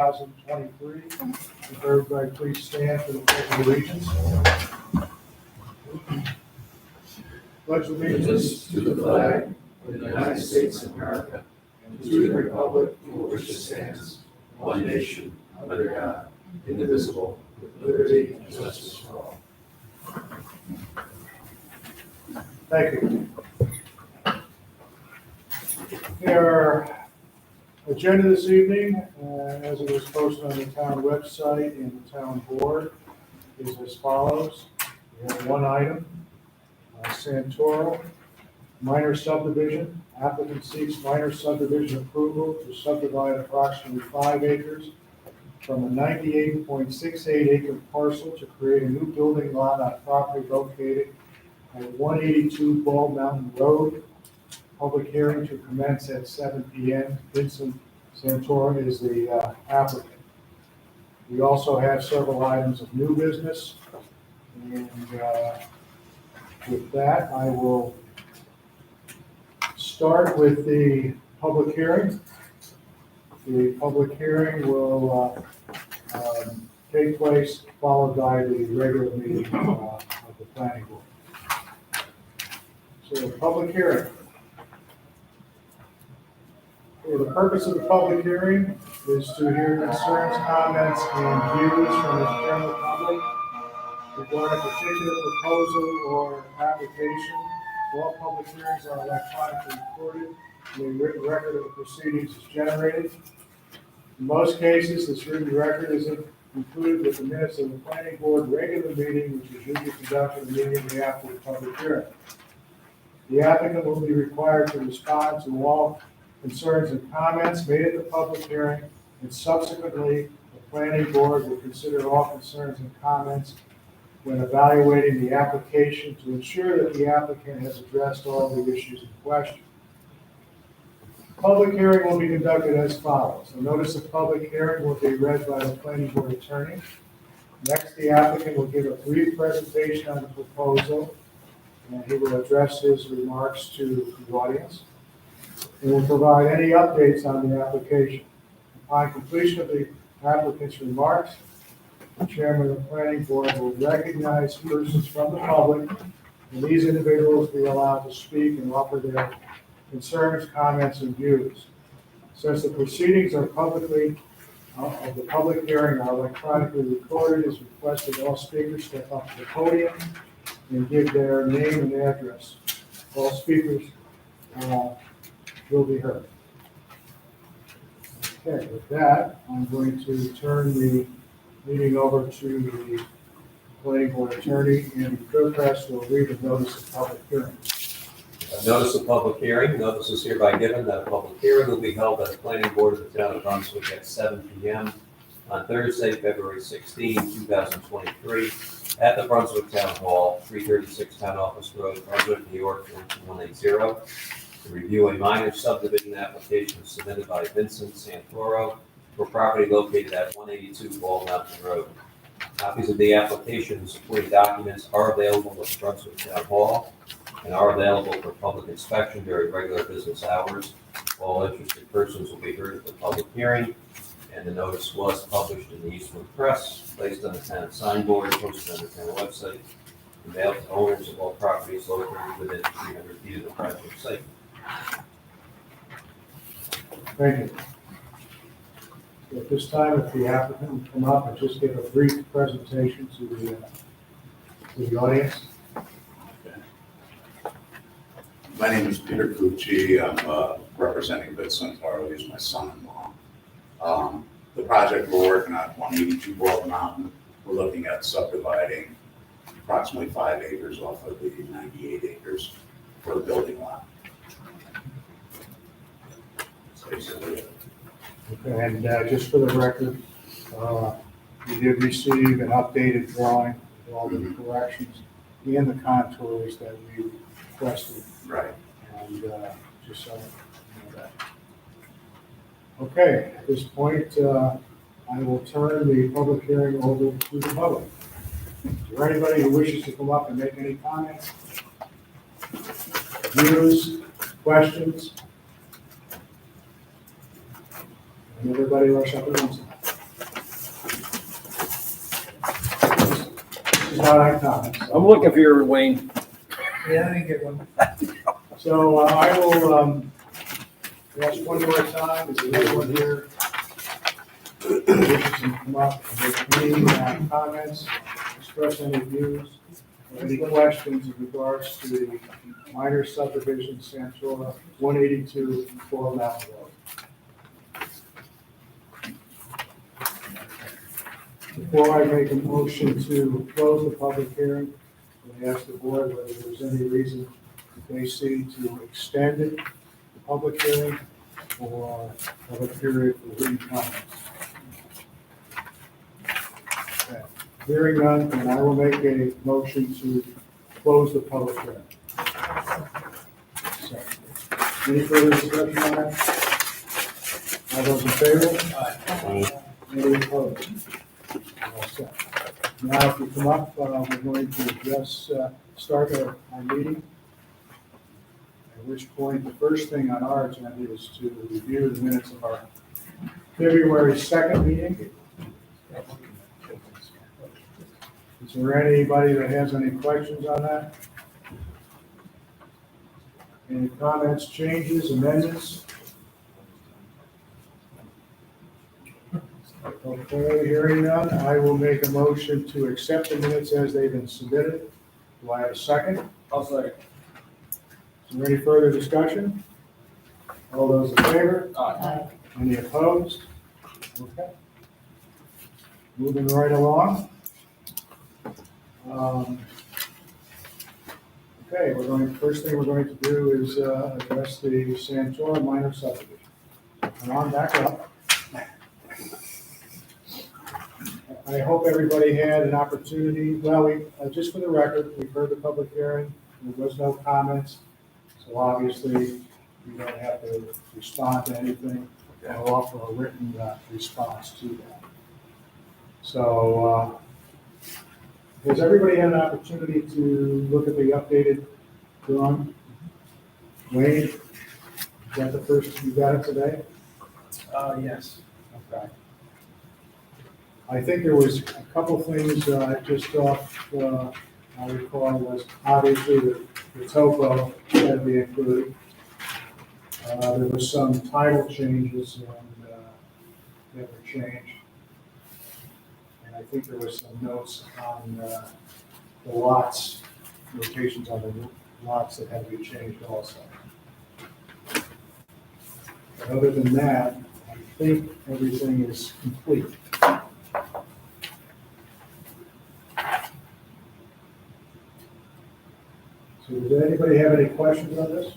2023. If everybody please stand for the pledge of allegiance. Pledge of allegiance To the flag of the United States of America and to the republic for which it stands, one nation, under God, indivisible, with liberty and justice for all. Thank you. Our agenda this evening, as it was posted on the town website and the town board, is as follows. We have one item, Santoro, minor subdivision. Applicant seeks minor subdivision approval to subdivide approximately 5 acres from a 98.68 acre parcel to create a new building lot on property located at 182 Ball Mountain Road. Public hearing to commence at 7 p.m. Vincent Santoro is the applicant. We also have several items of new business. And with that, I will start with the public hearing. The public hearing will take place followed by the regular meeting of the planning board. So, public hearing. The purpose of the public hearing is to hear concerns, comments, and views from the general public regarding a particular proposal or application. All public hearings are electronically recorded, and a written record of the proceedings is generated. In most cases, this written record is included with the minutes of the planning board regular meeting, which is usually conducted immediately after the public hearing. The applicant will be required to respond to all concerns and comments made at the public hearing, and subsequently, the planning board will consider all concerns and comments when evaluating the application to ensure that the applicant has addressed all the issues in question. Public hearing will be conducted as follows. A notice of public hearing will be read by the planning board attorney. Next, the applicant will give a brief presentation on the proposal, and he will address his remarks to the audience. He will provide any updates on the application. Upon completion of the applicant's remarks, the chairman of the planning board will recognize persons from the public, and these individuals will be allowed to speak and offer their concerns, comments, and views. Since the proceedings are of the public hearing are electronically recorded, it is requested all speakers step up to the podium and give their name and address. All speakers will be heard. Okay, with that, I'm going to turn the meeting over to the planning board attorney, Andy Gilchrist, who will read the notice of public hearing. Notice of public hearing. Notice is hereby given that a public hearing will be held at the planning board of the town of Brunswick at 7 p.m. on Thursday, February 16, 2023, at the Brunswick Town Hall, 336 Town Office Road, Brunswick, New York, 12180, to review a minor subdivision application submitted by Vincent Santoro for property located at 182 Ball Mountain Road. Copies of the application and supporting documents are available at the Brunswick Town Hall and are available for public inspection during regular business hours. All interested persons will be heard at the public hearing, and the notice was published in the Eastwood Press, placed on the town signboard, posted on the town website, and mailed to owners of all properties located within 300 feet of the project site. Thank you. At this time, if the applicant will come up and just give a brief presentation to the audience. My name is Peter Cucci. I'm representing Vincent Santoro. He's my son-in-law. The project we're working on, 182 Ball Mountain, we're looking at subdividing approximately 5 acres off of the 98 acres for the building lot. That's basically it. Okay, and just for the record, we did receive an updated drawing with all the corrections and the contours that we requested. Right. And just so you know that. Okay, at this point, I will turn the public hearing over to the public. Is there anybody who wishes to come up and make any comments? Views, questions? And everybody rush up at once. is not on comments. I'm looking for you, Wayne. Yeah, I didn't get one. So I will ask one more time, is there anyone here who wishes to come up and make any comments, express any views, or any questions in regards to the minor subdivision Santora 182 Floral Mountain Road? Before I make a motion to close the public hearing, I ask the board whether there's any reason they see to extend it, the public hearing, or have a period for written comments. Okay. Hearing none, and I will make a motion to close the public hearing. So, any further discussion on that? All those in favor? Any opposed? All set. Now, if you come up, we're going to address, start our meeting. At which point, the first thing on our agenda is to review the minutes of our February 2nd meeting. Is there anybody that has any questions on that? Any comments, changes, amendments? Okay, hearing none, I will make a motion to accept the minutes as they've been submitted. Do I have a second? I'll say. Is there any further discussion? All those in favor? Aye. Any opposed? Okay. Moving right along. Okay, first thing we're going to do is address the Santora minor subdivision. Come on, back up. I hope everybody had an opportunity, well, just for the record, we've heard the public hearing, there was no comments, so obviously we don't have to respond to anything, and we'll offer a written response to that. So, has everybody had an opportunity to look at the updated drawing? Wayne, is that the first, you got it today? Yes. Okay. I think there was a couple things just off, I recall, was obviously the topo had to be included. There was some title changes and that were changed. And I think there was some notes on the lots, locations on the lots that had to be changed also. But other than that, I think everything is complete. So does anybody have any questions on this?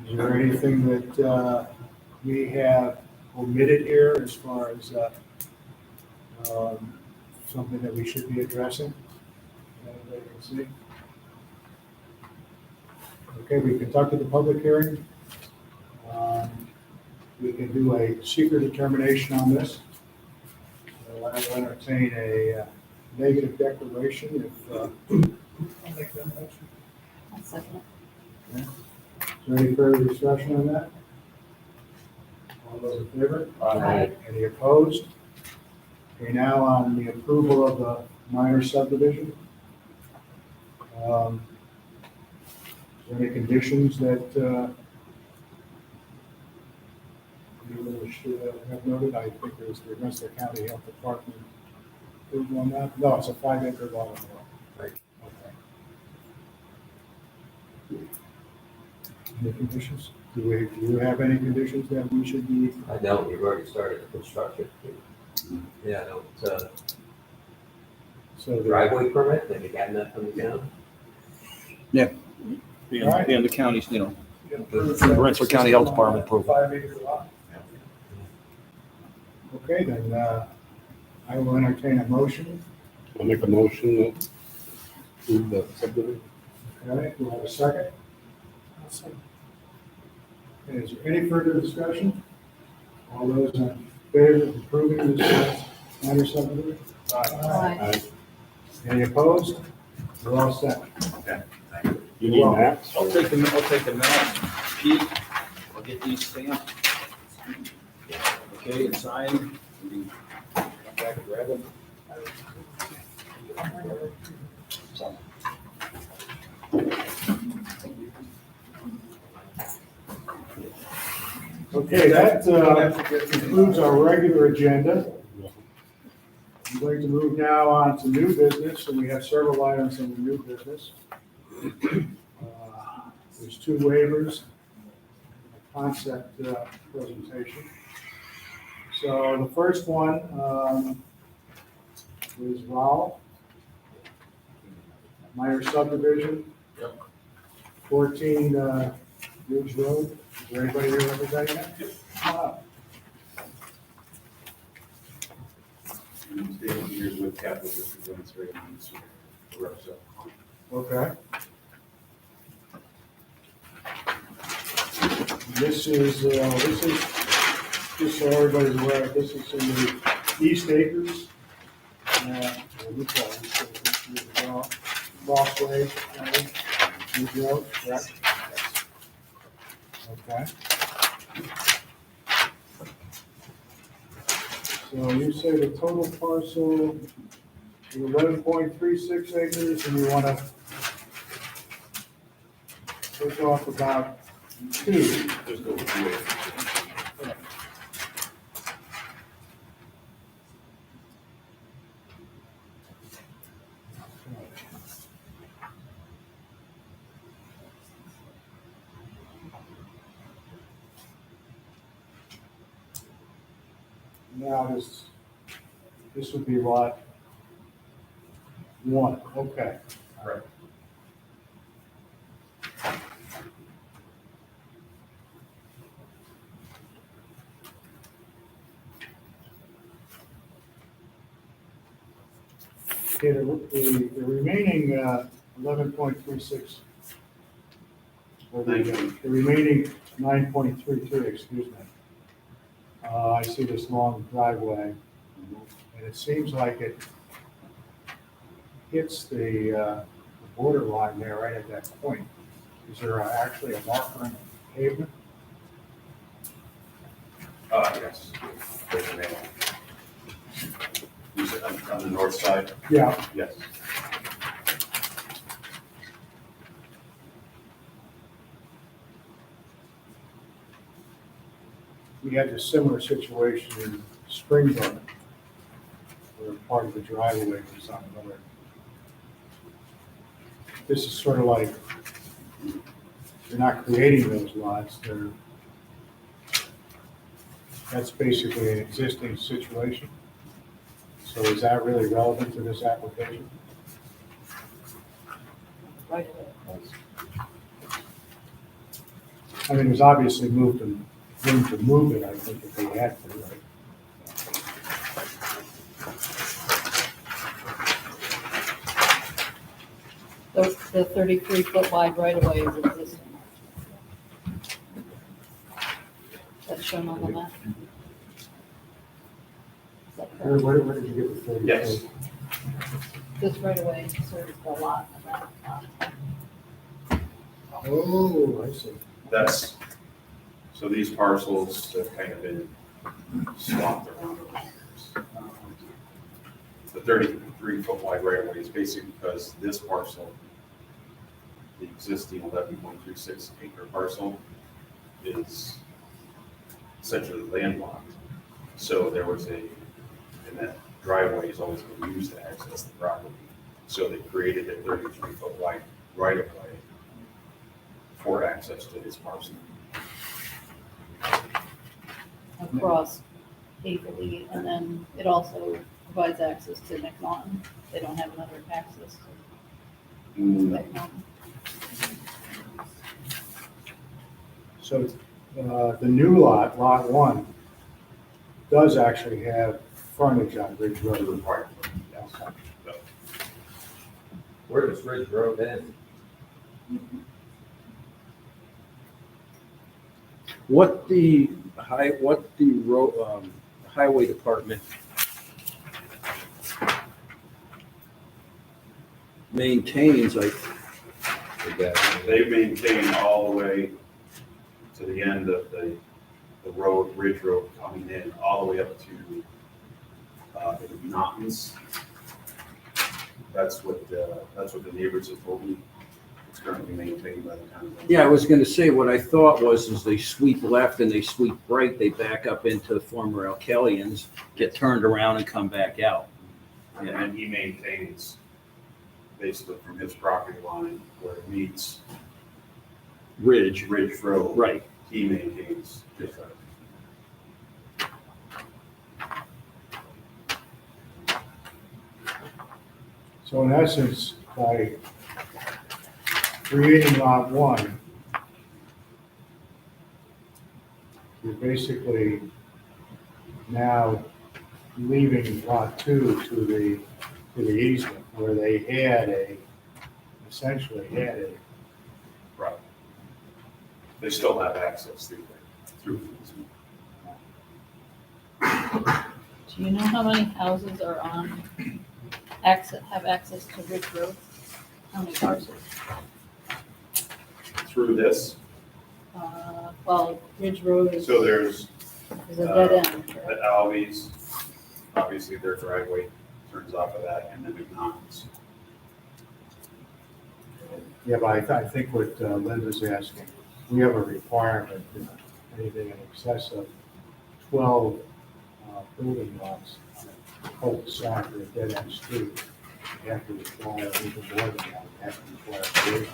Is there anything that we have omitted here as far as something that we should be addressing? Anybody can see? Okay, we conducted the public hearing. We can do a secret determination on this. So I will entertain a negative declaration if, I'll make that motion. I'll second it. Is there any further discussion on that? All those in favor? Aye. Any opposed? Okay, now on the approval of the minor subdivision. Is there any conditions that you wish to have noted? I think there's the Rensselaer County Health Department approval on that. No, it's a 5-acre lot. Right. Okay. Any conditions? Do you have any conditions that we should be? I know, we've already started the construction. Yeah, no, it's a So the driveway permit, have you gotten that from the town? And the county's, you know, The Rensselaer County Health Department approval. 5-acre lot. Okay, then, I will entertain a motion. I'll make a motion to approve the subdivision. Okay, do I have a second? Okay, is there any further discussion? All those in favor of approving this minor subdivision? Aye. Any opposed? We're all set. Okay, thank you. You need maps? I'll take the map, Pete, I'll get these stamped. Okay, and signed, we can come back and grab them. Okay, that concludes our regular agenda. I'm going to move now on to new business, and we have several items in the new business. There's two waivers, a concept presentation. So the first one is Rowell, minor subdivision. 14 Ridge Road. Is there anybody here representing that? Here's with capital district demonstrating the rep, so. Okay. This is, just so everybody's aware, this is in the East Acres. What do you call it? East Acres, Crossway, Ridge Road, correct? Okay. So you say the total parcel is 11.36 acres, and you want to take off about 2. Just over 2 acres. Now, this would be lot 1, okay. Right. Okay, the remaining 11.36, or the remaining 9.32, excuse me. I see this long driveway, and it seems like it hits the border line there right at that point. Is there actually a marker in the pavement? Yes. There's a nail. You said on the north side? Yeah. Yes. We had a similar situation in Springbrook, where part of the driveway was on another. This is sort of like, they're not creating those lots, that's basically an existing situation. So is that really relevant to this application? Right away, of course. I mean, there's obviously room to move it, I think, if they had to, right? The 33-foot wide right of way is existing. That's shown on the map. Is that correct? Where did you get the 30? Yes. This right of way serves the lot in the back. Oh, I see. That's, so these parcels have kind of been swapped around over the years. The 33-foot wide right of way is basically because this parcel, the existing 11.36 acre parcel, is essentially landlocked. So there was and that driveway has always been used to access the property. So they created a 33-foot wide right of way for access to this parcel. Across Haverly, and then it also provides access to McNaughton. They don't have another access to McNaughton. So the new lot, Lot 1, does actually have frontage on Ridge Road. Required. Okay. Where does Ridge Road end? What the highway department maintains, They maintain all the way to the end of the road, Ridge Road coming in, all the way up to the mountains. That's what the neighbors have told me. It's currently maintained by the town. Yeah, I was gonna say, what I thought was, is they sweep left and they sweep right, they back up into the former Alkalians, get turned around and come back out. And then he maintains basically from his property line where it meets Ridge, Ridge Road. right. He maintains his side. So in essence, by creating lot one, you're basically now leaving lot two to the easement where they essentially had a, Right. They still have access through there, through the easement. Do you know how many houses are on have access to Ridge Road? How many parcels? Through this, Well, Ridge Road is so there's a dead end, the correct? Albies, obviously their driveway turns off of that, and then McNaughton's. yeah, but I think what Linda's asking, we have a requirement that anything in excess of 12 building lots on a cul-de-sac or a dead-end street, you have to require even more than that, you have to require a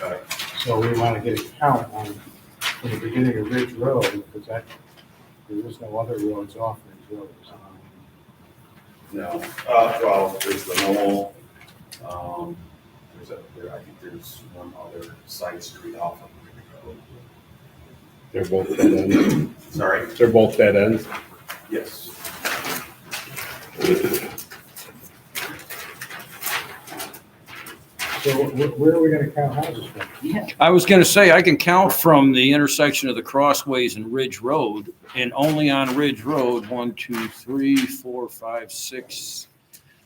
Okay. So we want to get a count on, from the beginning of Ridge Road, because there is no other roads off Ridge Road. So, No, well, there's the Knoll, I think there's one other side street off of Ridge Road. They're both dead ends. Sorry? They're both dead ends. Yes. So where are we going to count houses from? I was gonna say, I can count from the intersection of the Crossways and Ridge Road, and only on Ridge Road, 1, 2, 3, 4, 5, 6,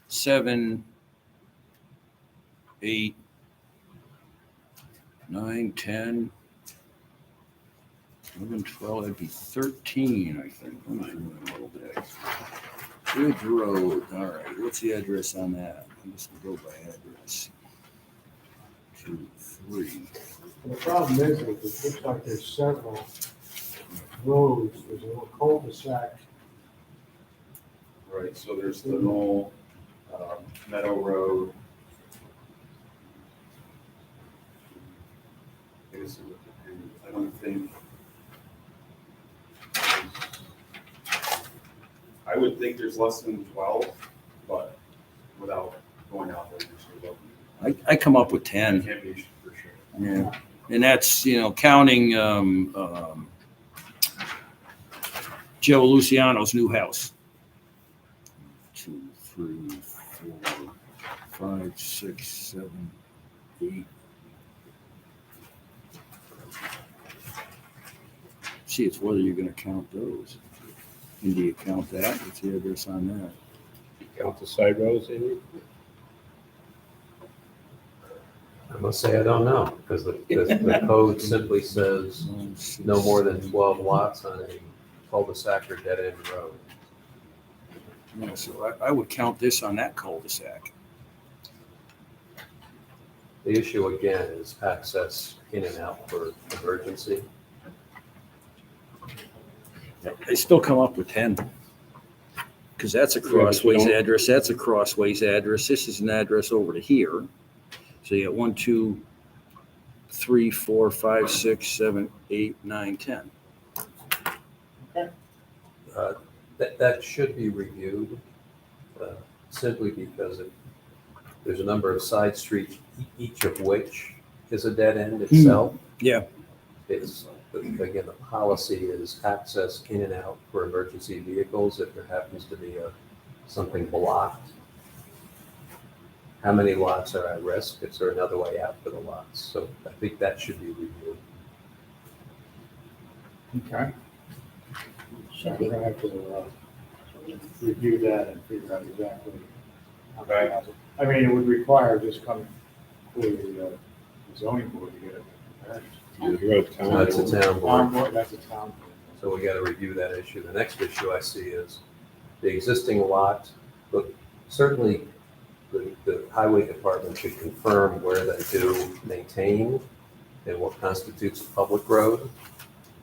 7, 8, 9, 10, 11, 12, that'd be 13, I think. Let me do that a little bit. Ridge Road, all right, what's the address on that? I'm just gonna go by address. 2, 3. The problem is that it looks like there's several roads, there's a little cul-de-sac. Right, so there's the Knoll, Meadow Road. I don't think. I would think there's less than 12, but without going out there, I come up with I 10. can't be for sure. Yeah, and that's, counting Joe Luciano's new house. 2, 3, 4, 5, 6, 7, 8. See, it's whether you're gonna count those. And do you count that? What's the address on that? Count the side roads, Amy? I must say I don't know, because the code simply says no more than 12 lots on a cul-de-sac or dead-end road. Yeah, so I would count this on that cul-de-sac. The issue again is access in and out for emergency. I still come up with 10. Because that's a Crossways don't- address, that's a Crossways address, this is an address over to here. So you got 1, 2, 3, 4, 5, 6, 7, 8, 9, 10. That should be reviewed, simply because there's a number of side streets, each of which is a dead end itself. Yeah. It's, again, the policy is access in and out for emergency vehicles if there happens to be something blocked. How many lots are at risk? Is there another way out for the lots? So I think that should be reviewed. Okay. So Should we're be. going to have to review that and figure out exactly. how many Okay. houses. I mean, it would require just coming to the zoning board to get it. The road count. That's a town Town board, board, that's a town board. so we got to review that issue. The next issue I see is the existing lot Certainly, the highway department should confirm where they do maintain and what constitutes a public road.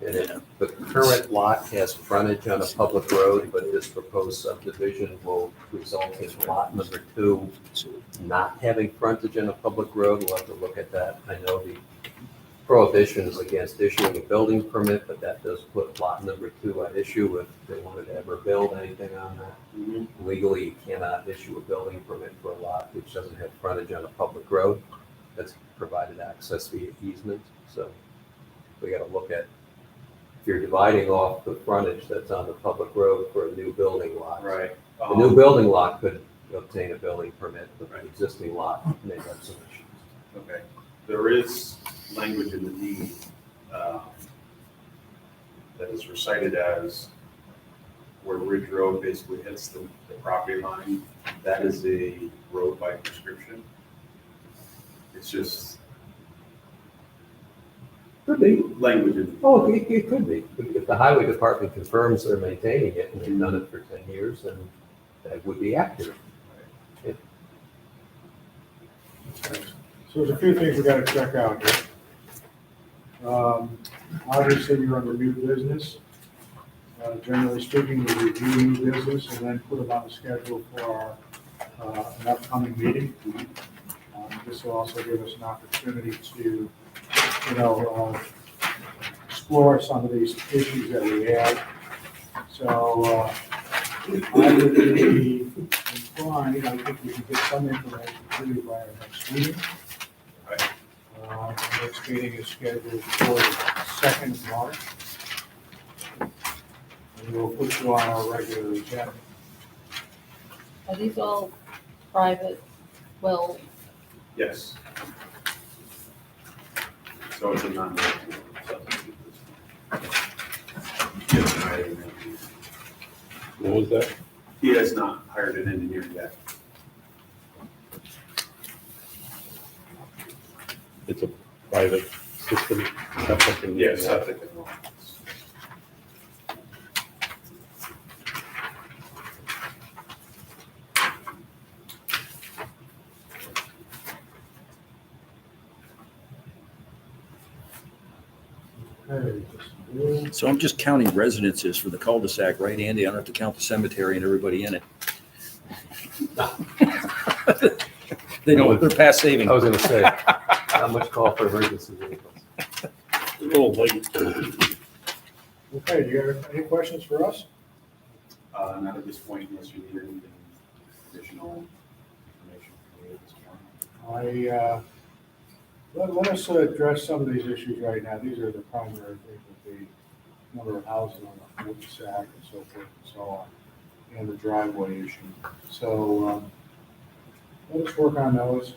And if the current lot has frontage on a public road, but this proposed subdivision will result in lot number 2 not having frontage on a public road, we'll have to look at that. I know the prohibitions against issuing a building permit, but that does put lot number 2 at issue if they wanted to ever build anything on that. Legally, you cannot issue a building permit for a lot which doesn't have frontage on a public road that's provided access via easement. So we got to look at, if you're dividing off the frontage that's on the public road for a new building lot. Right. The new building lot could obtain a building permit, but the existing lot may have some issues. Okay. There is language in the deed that is recited as where Ridge Road basically hits the property line. That is a road by prescription. It's just Could be. language in. Oh, it could be. If the highway department confirms they're maintaining it and they've done it for 10 years, then that would be accurate. So there's a few things we gotta check out here. Obviously, you're under new business. Generally speaking, we review new business and then put them on the schedule for an upcoming meeting. This will also give us an opportunity to, explore some of these issues that we have. So, I would be inclined, I think we can get some information to you by our next meeting. The next meeting is scheduled for the 2nd of March. And we'll put you on our regular agenda. Are these all private, well, Yes. So it's a non-resident substitute. What was that? He has not hired an engineer yet. It's a private system, septic and. Yes, septic and all. Okay, So I'm just counting residences for the cul-de-sac, right, Andy? I don't have to count the cemetery and everybody in it. They know they're past saving. I was gonna say, not much call for emergency vehicles. A little late. Okay, do you have any questions for us? Not at this point, unless you need anything additional information from me at this point. Let us address some of these issues right now. These are the primary things with the number of houses on the cul-de-sac and so forth and so on, and the driveway issue. So, let us work on those.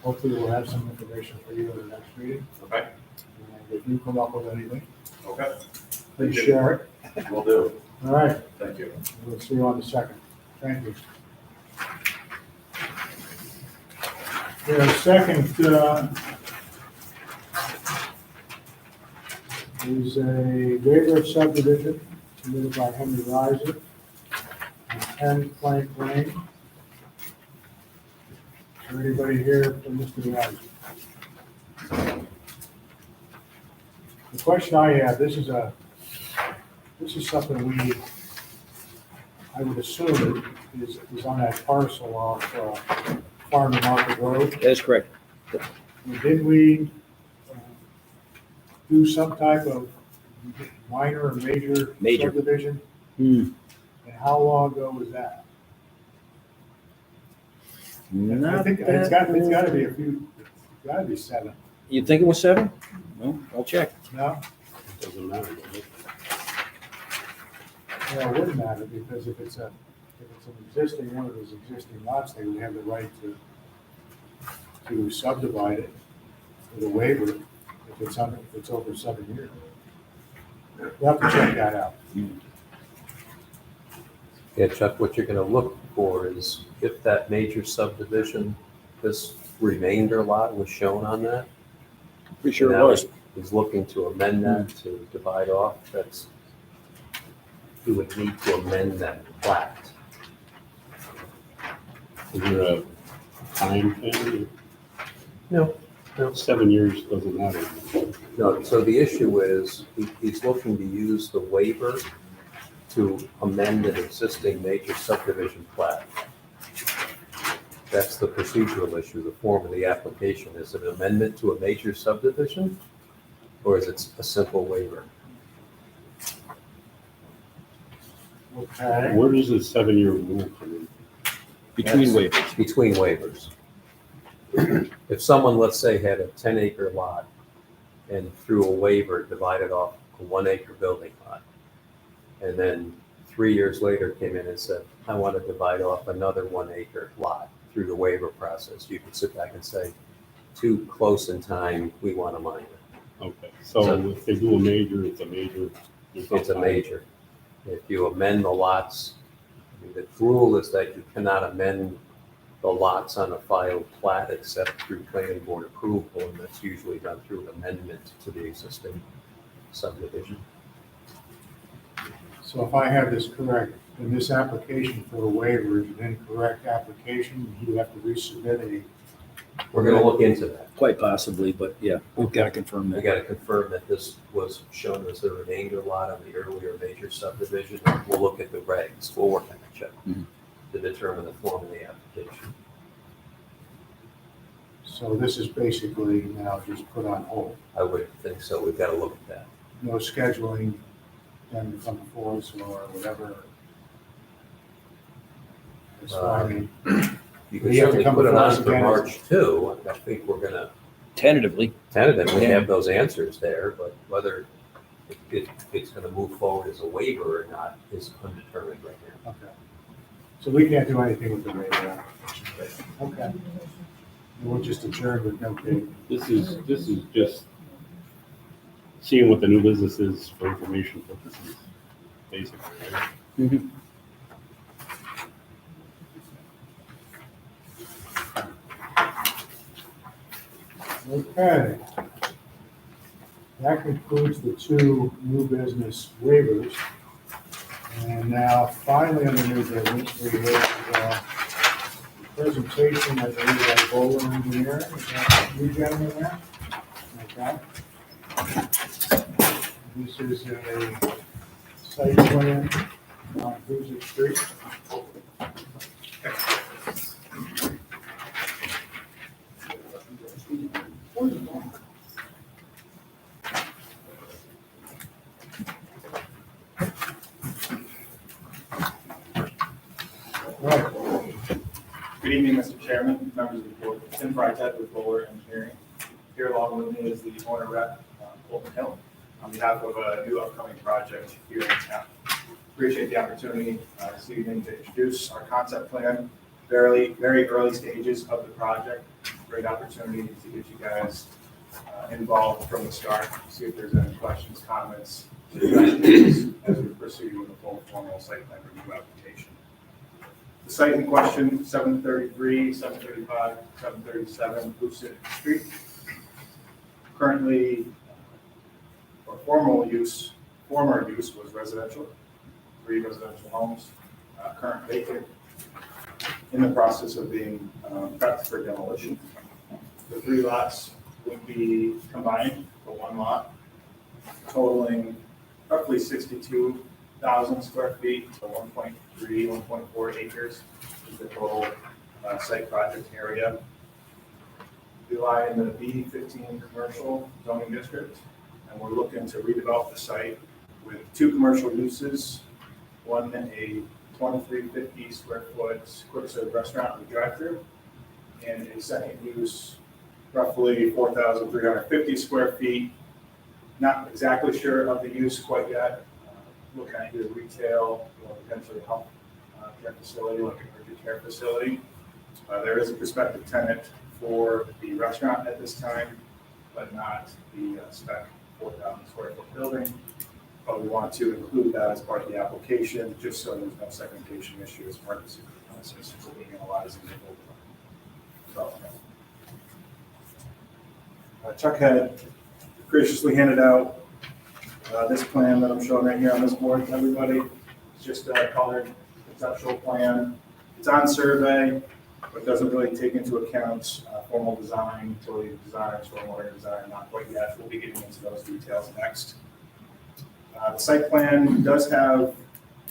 Hopefully we'll have some information for you in the next meeting. Okay. And if you come up with anything, Okay. please share it. Will do. All right, Thank you. we'll see you on the 2nd. Thank you. The second is a waiver of subdivision submitted by Henry Reiser on 10 Plank Lane. Is there anybody here from Mr. Reiser? The question I have, this is something I would assume is on that parcel of Farm to Market Road. That is correct. Did we do some type of minor or major Major. subdivision? Hmm. And how long ago was that? I Not think it's got to be it's got to be 7. You think it was 7? Well, I'll check. No? Doesn't matter. does it? Well, it wouldn't matter because if it's an existing, one of those existing lots, they would have the right to subdivide it with a waiver if it's over 7 years. We'll have to check that out. Yeah, Chuck, what you're gonna look for is if that major subdivision, this remainder lot was shown on that. Pretty sure now it was. Is looking to amend that to divide off, we would need to amend that plat. Is there a time thing? No. 7 years doesn't matter. No, so the issue is, he's looking to use the waiver to amend an existing major subdivision plat. That's the procedural issue, the form of the application. Is it an amendment to a major subdivision? Or is it a simple waiver? Okay. Where does the 7-year rule come in? Between That's waivers. Between waivers. If someone, let's say, had a 10-acre lot and through a waiver divided off a 1-acre building lot, and then 3 years later came in and said, I want to divide off another 1-acre lot through the waiver process, you could sit back and say, too close in time, we want to mine it. Okay, so if they do a major, it's a major. there's no It's a time. major. If you amend the lots, I mean, the rule is that you cannot amend the lots on a filed plat except through planning board approval, and that's usually done through an amendment to the existing subdivision. So if I have this correct, then this application for a waiver is an incorrect application, you have to resubmit a. We're gonna look into that. Quite possibly, but yeah, we've got to confirm We that. gotta confirm that this was shown as the remainder lot on the earlier major subdivision. We'll look at the regs, we'll work on the check Mhm. to determine the form of the application. So this is basically now just put on hold. I would think so, we've gotta look at that. No scheduling, them to come before us or whatever. It's fine. You can We have to certainly come put it before on us for again. March 2. I think we're gonna Tentatively, tentatively Yeah. have those answers there, but whether it's gonna move forward as a waiver or not is undetermined right now. Okay. So we can't do anything with the waiver application. Okay. We'll just adjourn with no date. This is just seeing what the new business is for information purposes, basically, right? Okay. That concludes the two new business waivers. And now finally on the new business, we have a presentation, I believe, by Bowler Engineering. Is that you gentlemen there? Okay. This is a site plan on Hoosick Street. Right. Good evening, Mr. Chairman, members of the board. Tim Freitag with Bowler Engineering. Here along with me is the owner rep, Colton Hill, on behalf of a new upcoming project here in town. Appreciate the opportunity this evening to introduce our concept plan, very early stages of the project. Great opportunity to get you guys involved from the start, see if there's any questions, comments, suggestions as we proceed with the full formal site plan review application. The site in question, 733, 735, 737 Hoosick Street. Currently, or former use was residential, 3 residential homes, current vacant, in the process of being prepped for demolition. The 3 lots would be combined for 1 lot, totaling roughly 62,000 square feet to 1.3, 1.4 acres is the total site project area. We lie in the B15 commercial zoning district, and we're looking to redevelop the site with 2 commercial uses, one a 2,350 square foot quick serve restaurant with drive-through, and a second use, roughly 4,350 square feet. Not exactly sure of the use quite yet. Looking at either retail or potentially health care facility, like an urgent care facility. There is a prospective tenant for the restaurant at this time, but not the spec 4,000 square foot building. But we want to include that as part of the application, just so there's no segmentation issue as part of the secret process for being analyzed in the development. Chuck had graciously handed out this plan that I'm showing right here on this board to everybody. It's just a colored conceptual plan. It's on survey. but doesn't really take into account formal design, utility design, stormwater design, not quite yet. We'll be getting into those details next. The site plan does have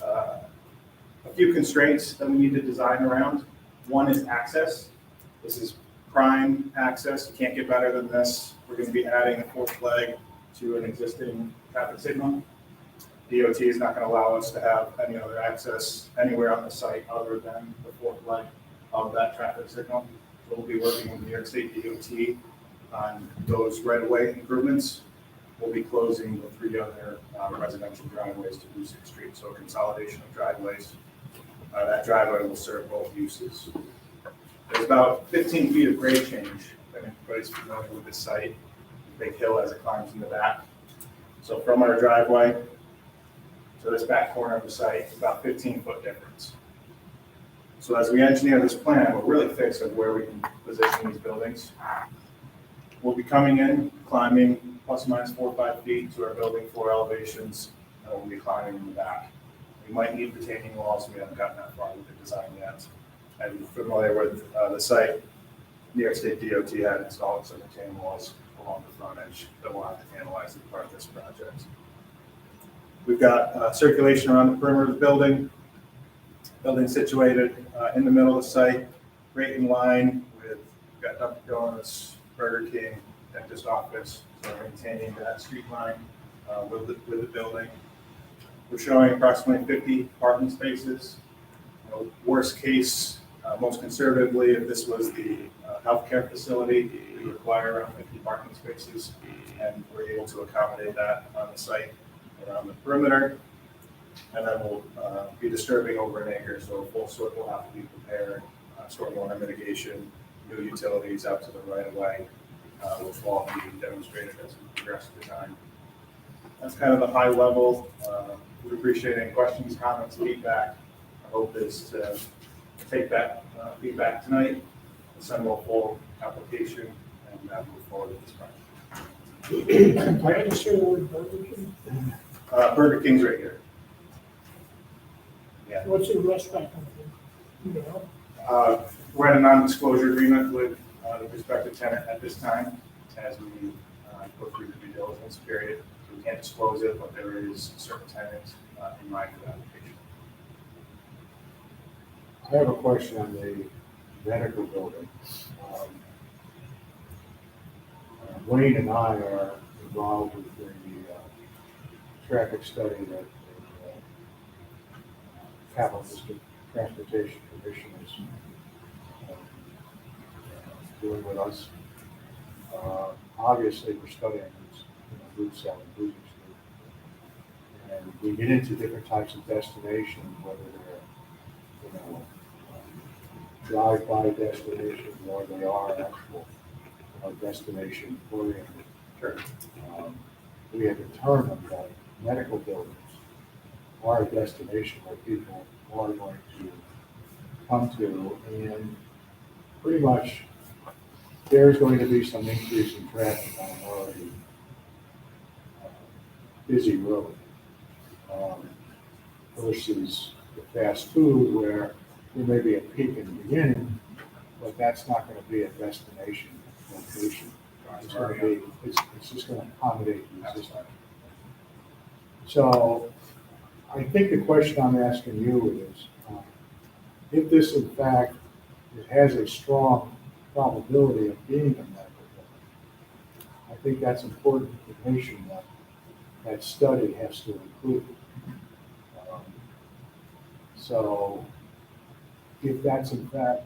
a few constraints that we need to design around. One is access. This is prime access. You can't get better than this. We're going to be adding a fourth leg to an existing traffic signal. DOT is not going to allow us to have any other access anywhere on the site other than the fourth leg of that traffic signal. We'll be working with New York State DOT on those right-of-way improvements. We'll be closing the 3 other residential driveways to Hoosick Street, so a consolidation of driveways. That driveway will serve both uses. There's about 15 feet of grade change, if anybody's familiar with this site. Big hill as it climbs in the back. So from our driveway to this back corner of the site, about 15-foot difference. So as we engineer this plan, we're really fixed on where we can position these buildings. We'll be coming in, climbing plus or minus 4 or 5 feet to our building floor elevations, and we'll be climbing in the back. We might need retaining walls. We haven't gotten that far with the design yet. I'm familiar with the site. New York State DOT had installed some retaining walls along the front edge that we'll have to analyze as part of this project. We've got circulation around the perimeter of the building. Building situated in the middle of the site, right in line with, we've got Dunkin' Donuts, Burger King, dentist office, so maintaining that street line with the building. We're showing approximately 50 parking spaces. Worst case, most conservatively, if this was the healthcare facility, we require around 50 parking spaces, and we're able to accommodate that on the site around the perimeter. And then we'll be disturbing over an acre, so a full SWIP will have to be prepared, stormwater mitigation, new utilities out to the right of way, which will all be demonstrated as we progress through time. That's kind of the high level. We appreciate any questions, comments, feedback. Our hope is to take that feedback tonight, assemble a full application, and move forward with this project. Can I understand the word Burger King? Burger King's right here. Yeah. What's the restaurant company? You know? We're in a non-disclosure agreement with the prospective tenant at this time as we go through the due diligence period. So we can't disclose it, but there is a certain tenant in mind for the application. I have a question on the medical building. Wayne and I are involved with the traffic study that the Capital District Transportation Commission is doing with us. Obviously, we're studying Route 7, Hoosick Street. And we get into different types of destinations, whether they're, drive-by destinations or they are actual destination oriented. Sure. We have determined that medical buildings are a destination where people are going to come to, and pretty much there's going to be some increase in traffic on an already busy road versus the fast food where there may be a peak in the beginning, but that's not going to be a destination location. It's going to be, it's just going to accommodate the existing. So I think the question I'm asking you is, if this in fact, it has a strong probability of being a medical building, I think that's important information that that study has to include. So if that's in fact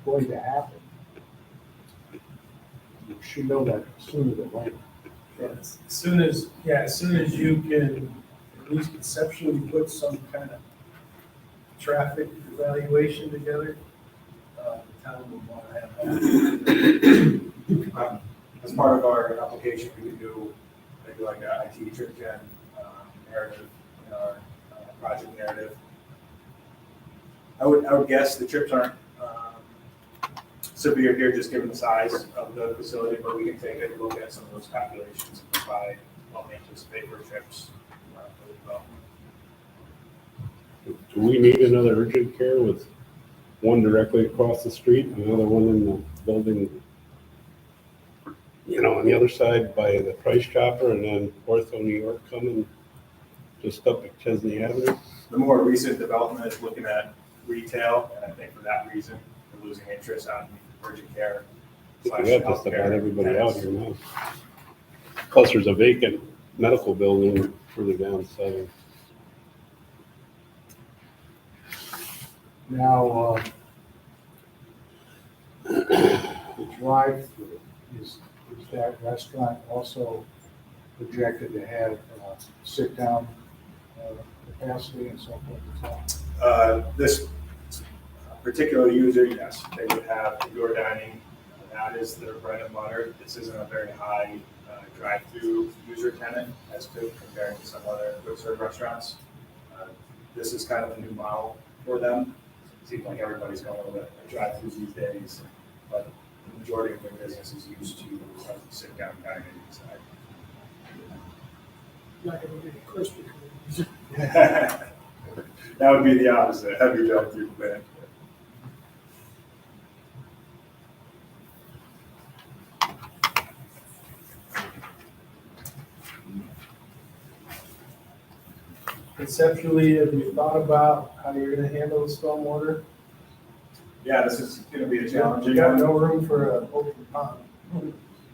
going to happen, you should know that sooner than later. As soon as you can at least conceptually put some kind of traffic evaluation together, the town would want to have that. As part of our application, we could do maybe like a IT trip gen narrative in our project narrative. I would guess the trips aren't severe here, just given the size of the facility, but we can take a look at some of those calculations and provide what we anticipate for trips for the development. Do we need another urgent care with one directly across the street, and another one in the building, on the other side by the Price Chopper, and then Ortho New York coming just up at Chesney Avenue. The more recent development is looking at retail, and I think for that reason, they're losing interest on urgent care. We slash have just about healthcare everybody out tenants. here now. Plus, there's a vacant medical building further down southern. Now, the drive-through, is that restaurant also projected to have sit-down capacity and so forth as well? This particular user, yes, they would have indoor dining. That is their bread and butter. This isn't a very high drive-through user tenant as compared to some other quick serve restaurants. This is kind of a new model for them. Seems like everybody's going with a drive-throughs these days, but the majority of their business is used to sit-down dining inside. Not gonna be crispy. That would be the opposite, heavy drive-through plan. Conceptually, have you thought about how you're gonna handle the stormwater? Yeah, this is gonna be a You challenging got one. no room for an open pond.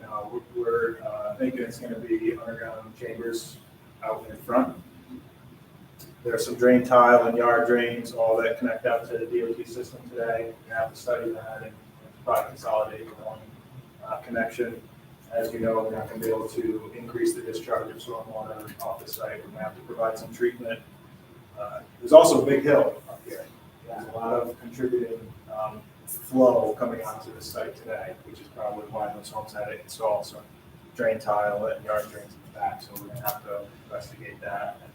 No, we're thinking it's gonna be underground chambers out in front. There's some drain tile and yard drains, all that connect out to the DOT system today. We're gonna have to study that and probably consolidate with one connection. As you know, we're not gonna be able to increase the discharge of stormwater off the site. We're gonna have to provide some treatment. There's also a big hill up here. There's a lot of contributing flow coming onto the site today, which is probably why those homes had it installed, some drain tile and yard drains in the back, so we're gonna have to investigate that and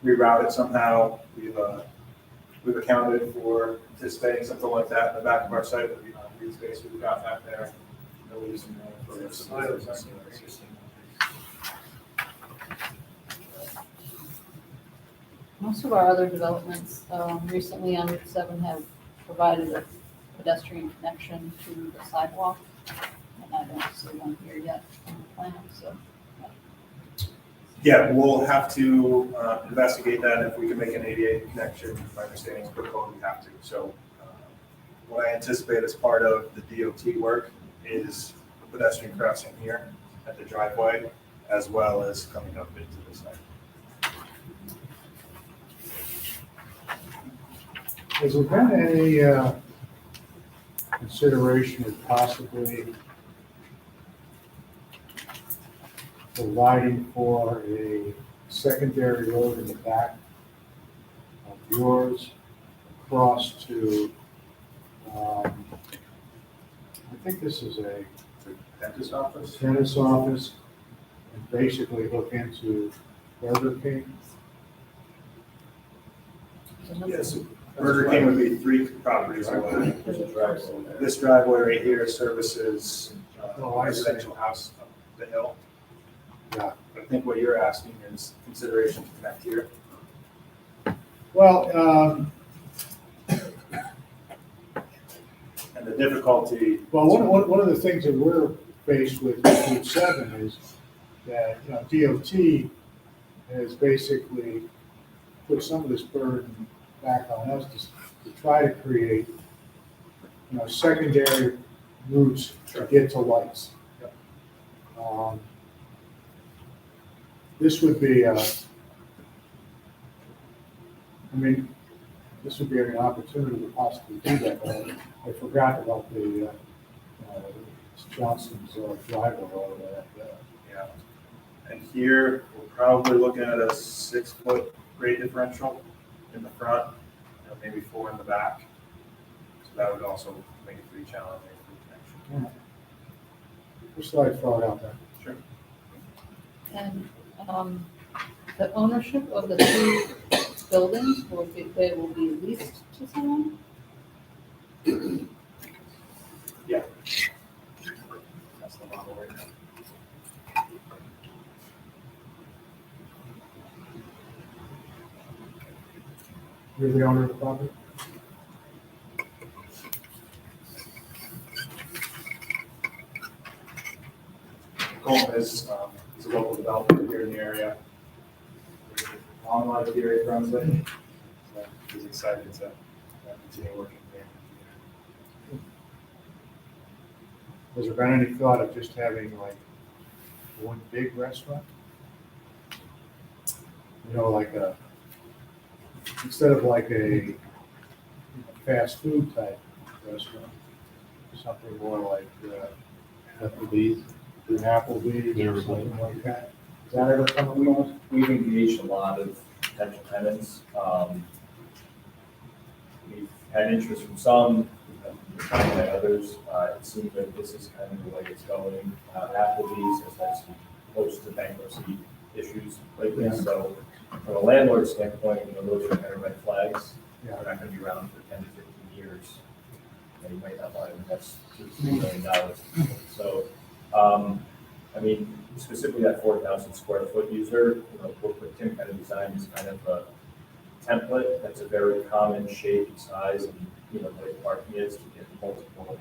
reroute it somehow. We've accounted for anticipating something like that in the back of our site, with the green space we've got back there. We'll leave some room for some others. Most of our other developments, recently on Route 7 have provided a pedestrian connection to the sidewalk. And I don't see one here yet on the plan, so. Yeah, we'll have to investigate that. If we can make an ADA connection, my understanding is per code we have to. So what I anticipate as part of the DOT work is a pedestrian crossing here at the driveway, as well as coming up into the site. Has there been any consideration of possibly providing for a secondary road in the back of yours across to, I think this is a Dentist office? tennis office, and basically hook into Burger King? Yes. Burger King would be 3 properties away. There's a driveway. This driveway right here services Oh, I see. residential house up the hill. Yeah. I think what you're asking is consideration to connect here. Well, And the difficulty. one of the things that we're faced with Route 7 is that, DOT has basically put some of this burden back on us to try to create, secondary routes to get to lights. This would be, this would be an opportunity to possibly do that, but I forgot about the Johnson's driveway over there. Yeah. And here, we're probably looking at a 6-foot grade differential in the front, maybe 4 in the back. So that would also make it pretty challenging for connection. Just thought I'd throw it out there. Sure. And the ownership of the 2 buildings, they will be leased to someone? Yeah. That's the model right now. You're the owner of the property? Colton is, he's a local developer here in the area. Long life here in Brunswick. So he's excited to continue working there. Has there been any thought of just having like one big restaurant? You know, like instead of like a fast food type restaurant, something more like Applebee's, or something like that. Has that ever come across? We've engaged a lot of potential tenants. We've had interest from some, we've been trying by others. It seems that this is kind of the way it's going. Applebee's has had some close to bankruptcy issues lately, Yeah. so from a landlord standpoint, those are kind of red flags. Yeah. They're not gonna be around for 10 to 15 years. And you might not want to invest $2 to $3 million. So, I mean, specifically that 4,000 square foot user, what Tim kind of designed is kind of a template that's a very common shape and size and, the way parking is to get multiple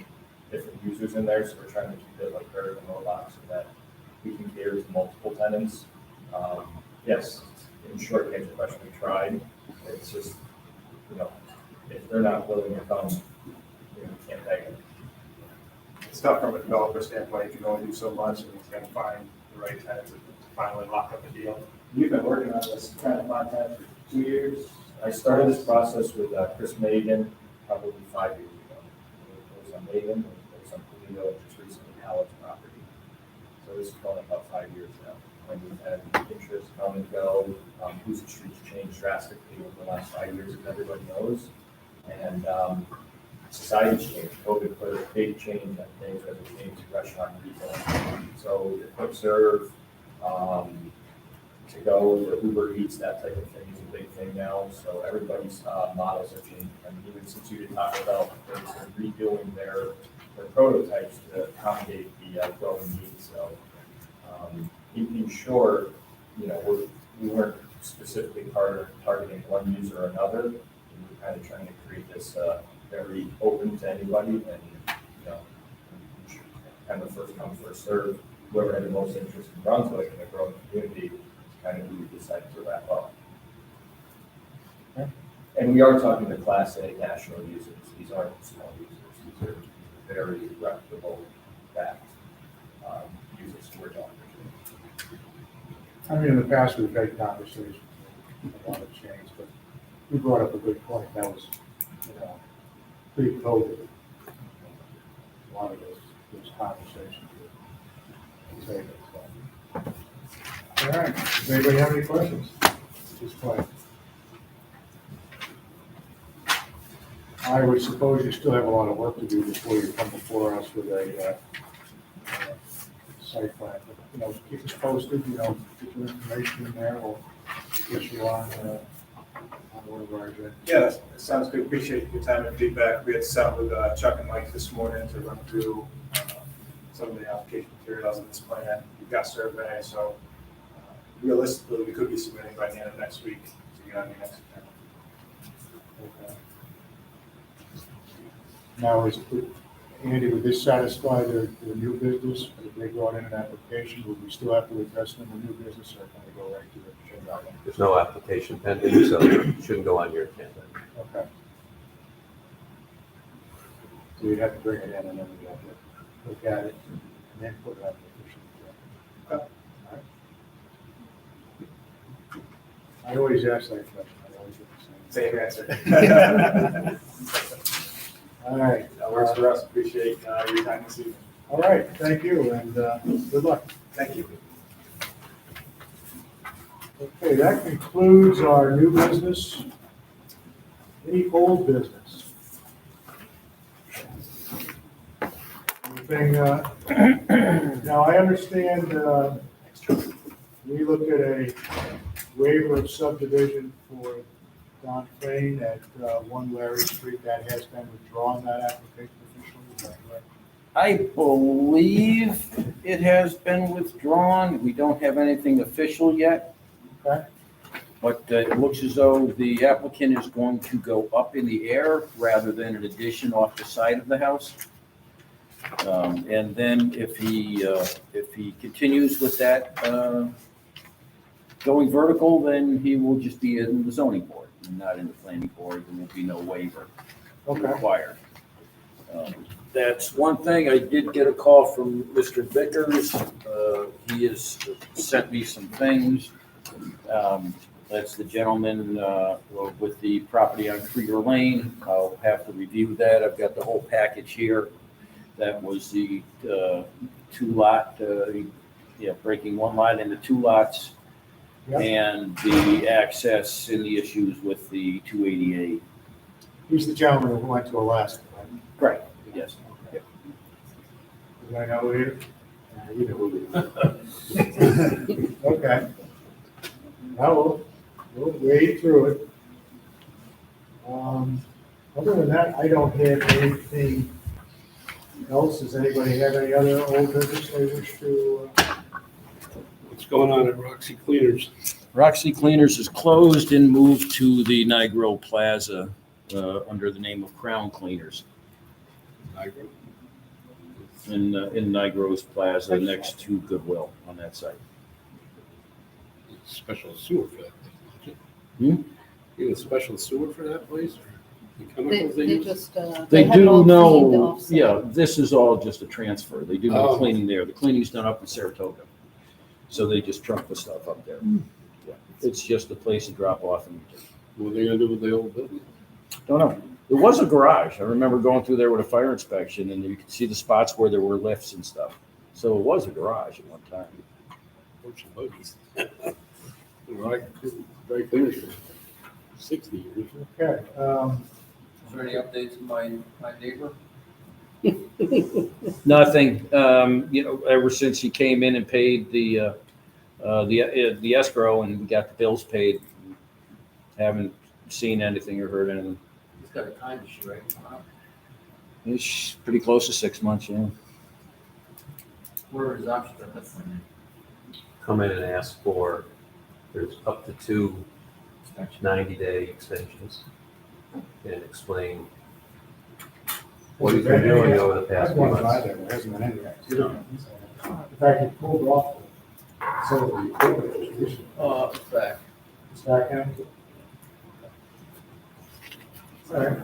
different users in there. So we're trying to keep it like very remote box so that we can cater to multiple tenants. Yes, in short, to answer your question, we tried. It's just, if they're not willing to come, we can't beg them. It's tough from a developer standpoint, you can only do so much, and he's got to find the right tenants to finally lock up a deal. You've been working on this kind of content for 2 years. I started this process with Chris Magan probably 5 years ago. It was on Magan, it was on Polito, and just recently Howard's property. So this is going about 5 years now. And we've had interest come and go. Houston Street's changed drastically over the last 5 years, as everybody knows. And society's changed. COVID put a big change on things as it came to restaurant and retail. So the quick serve, to go, the Uber Eats, that type of thing is a big thing now. So everybody's models are changing. I mean, even since you did Taco Bell, they're redoing their prototypes to accommodate the growing needs. So in short, we weren't specifically targeting one user or another. We were kind of trying to create this very open to anybody and, kind of first come, first serve. Whoever had the most interest in Brunswick and a growing community is kind of who we decided to wrap up. And we are talking to Class A national users. These aren't small users. These are very reputable, backed users who we're talking to. I mean, in the past, we've had conversations, a lot of change, but you brought up a good point. That was, pre-COVID. A lot of those conversations were taken. All right, does anybody have any questions at this point? I would suppose you still have a lot of work to do before you come before us with a site plan. But, keep us posted, get your information in there, we'll get you on one of our agenda. Yeah, that sounds good. Appreciate your time and feedback. We had sat with Chuck and Mike this morning to run through some of the application materials in this plan. We've got survey, so realistically, we could be submitting by the end of next week to get on your next agenda. Okay. Now, Andy, would this satisfy the new business? If they brought in an application, would we still have to address them in the new business, or can we go right to the agenda? There's no application pending, so it shouldn't go on your agenda. Okay. So you'd have to bring it in, and then we'd have to look at it, and then put it on the official agenda. Okay. All right. I always ask that question. I always get the Same answer. All right. That works for us. Appreciate your time this evening. All right, thank you, and good luck. Thank you. Okay, that concludes our new business. Any old business? Anything, now I understand, we looked at a waiver of subdivision for Don Crane at 1 Larry Street. That has been withdrawn, that application officially, is that correct? I believe it has been withdrawn. We don't have anything official yet. Okay. But it looks as though the applicant is going to go up in the air rather than an addition off the side of the house. And then if he continues with that, going vertical, then he will just be in the zoning board and not in the planning board. There will be no waiver Okay, required. That's one thing. I did get a call from Mr. Vickers. He has sent me some things. That's the gentleman with the property on Krieger Lane. I'll have to review that. I've got the whole package here. That was the two lot, breaking one lot into two lots. Yep. And the access and the issues with the 288. he's the gentleman who went to Alaska, right? Right. Yes. Did I know you? You know who he is. Okay. Now, we'll wade through it. Other than that, I don't have anything else. Does anybody have any other old business they wish to? What's going on at Roxy Cleaners? Roxy Cleaners is closed and moved to the Nigro Plaza under the name of Crown Cleaners in Nigro's Plaza next to Goodwill on that site. Special sewer for that place. Hmm? You have a special sewer for that place? Or the They, chemicals they they use? just, They had it all do cleaned know, off, so- yeah, this is all just a transfer. They do no Oh. cleaning there. The cleaning's done up in Saratoga. So they just truck the stuff up there. Yeah. It's just a place to drop off and What are they gonna do with the old building? don't know. There was a garage. I remember going through there with a fire inspection and you could see the spots where there were lifts and stuff. So it was a garage at one time. Bunch of buggies. Dry cleaners for 60 years. Okay, Is there any updates on my neighbor? Nothing, ever since he came in and paid the escrow and we got the bills paid, haven't seen anything or heard anything. He's got a time issue, right? It's pretty close to 6 months, yeah. What are his options at that point? Come in and ask for, there's up to 2 90-day extensions and explain what he's been doing over the past I've few gone by months. there, there hasn't been any activity. In fact, he pulled off some of the equipment. It's back. It's back in. All right.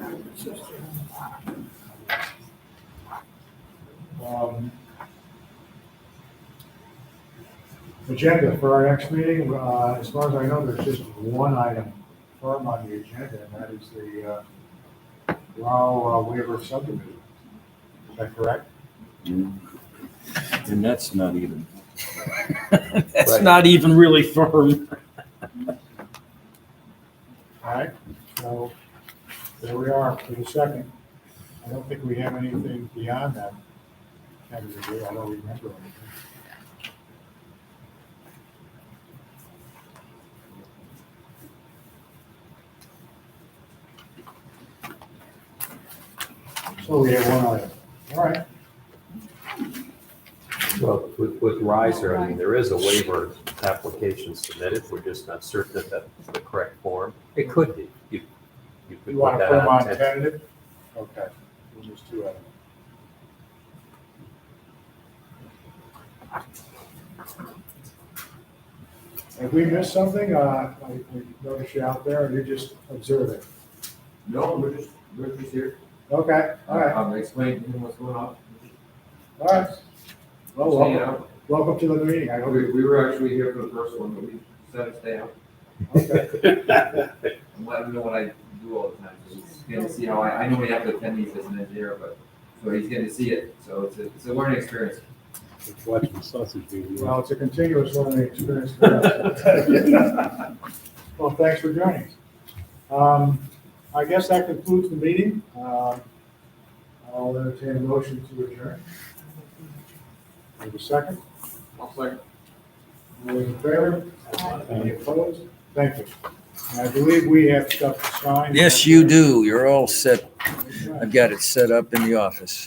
Agenda for our next meeting, as far as I know, there's just one item firm on the agenda, and that is the Rao waiver of subdivision. Is that correct? And that's not even, Right. that's not even really firm. All right, so there we are for the second. I don't think we have anything beyond that. I don't remember anything. So we have one item. All right. Well, with Riser, I mean, there is a waiver application submitted. We're just not certain that that's the correct form. It could be. You could You put want to that put them on on. tentative? Okay, we'll just do it. Have we missed something? I noticed you out there, or you just observe it? No, we're just here. Okay, all right, I'm explaining to him what's going on. all right. Well, Just hanging welcome, out. welcome to the meeting. I hope We were actually here for the first one, but we decided to stay out. Okay. I'm letting him know what I do all the time. So he's getting to see how I normally have to attend these as an engineer, but, so he's getting to see it. So it's a learning experience. Watching sausage being. Well, it's a continuous learning experience for us. Well, thanks for joining us. I guess that concludes the meeting. I'll entertain a motion to adjourn. Have a second? I'll second. All those in favor? Any opposed? Thank you. And I believe we have stuff to sign. Yes, you do. You're all set. I've got it set up in the office.